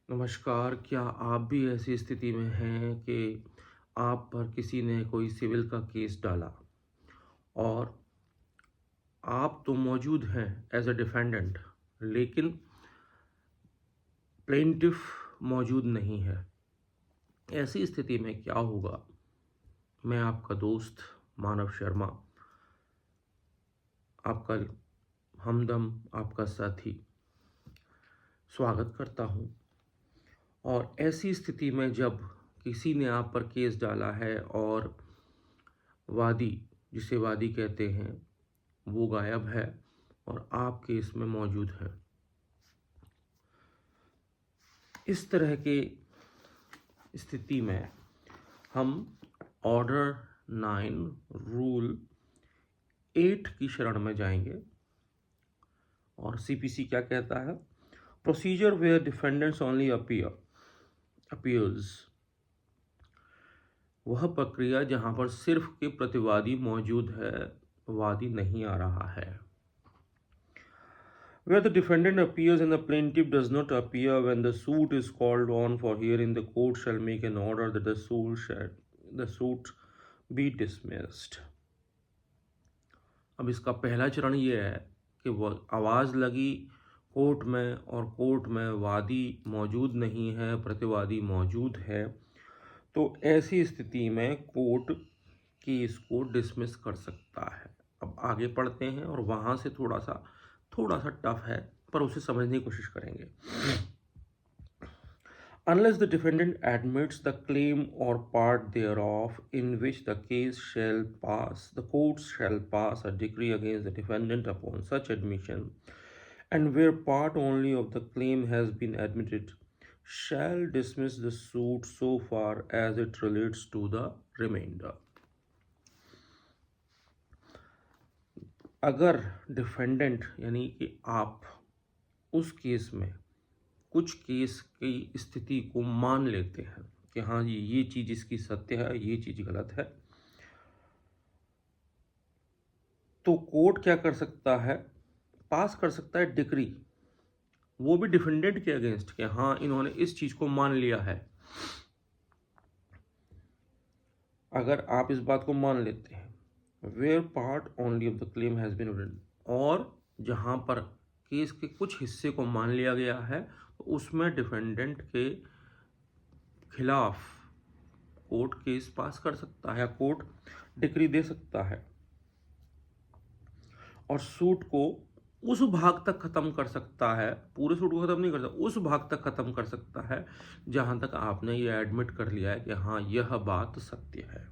नमस्कार। क्या आप भी ऐसी स्थिति में हैं कि आप पर किसी ने कोई सिविल का केस डाला और आप तो मौजूद हैं एज अ डिफेंडेंट, लेकिन प्लेंटिफ मौजूद नहीं है। ऐसी स्थिति में क्या होगा? मैं आपका दोस्त मानव शर्मा, आपका हमदम, आपका साथी स्वागत करता हूं। और ऐसी स्थिति में जब किसी ने आप पर केस डाला है और वादी, जिसे वादी कहते हैं, वो गायब है और आप केस में मौजूद हैं, इस तरह के स्थिति में हम ऑर्डर 9 रूल 8 की शरण में जाएंगे। और सीपीसी क्या कहता है? Procedure where defendants only appears, वह प्रक्रिया जहां पर सिर्फ के प्रतिवादी मौजूद है, वादी नहीं आ रहा है। Where the defendant appears and the plaintiff does not appear when the suit is called on for hearing, the court shall make an order that the suit be dismissed. अब इसका पहला चरण ये है कि वो आवाज़ लगी कोर्ट में और कोर्ट में वादी मौजूद नहीं है, प्रतिवादी मौजूद है, तो ऐसी स्थिति में कोर्ट केस को डिसमिस कर सकता है। अब आगे पढ़ते हैं और वहाँ से थोड़ा सा टफ है, पर उसे समझने की कोशिश करेंगे। Unless the defendant admits the claim or part thereof in which the case shall pass, the courts shall pass a decree against the defendant upon such admission, and where part only of the claim has been admitted, shall dismiss the suit so far as it relates to the remainder. अगर defendant यानी कि आप उस case में कुछ case की स्थिति को मान लेते हैं कि हाँ जी, ये चीज़ इसकी सत्य है, ये चीज़ गलत है, तो कोर्ट क्या कर सकता है? पास कर सकता है डिक्री, वो भी डिफेंडेंट के अगेंस्ट कि हाँ, इन्होंने इस चीज़ को मान लिया है। अगर आप इस बात को मान लेते हैं, where part only of the claim has been written, और जहाँ पर केस के कुछ हिस्से को मान लिया गया है, तो उसमें डिफेंडेंट के खिलाफ कोर्ट केस पास कर सकता है, कोर्ट डिक्री दे सकता है और सूट को उस भाग तक ख़त्म कर सकता है, पूरे सूट को ख़त्म नहीं कर सकता, उस भाग तक ख़त्म कर सकता है जहाँ तक आपने ये एडमिट कर लिया है कि हाँ, यह बात सत्य है।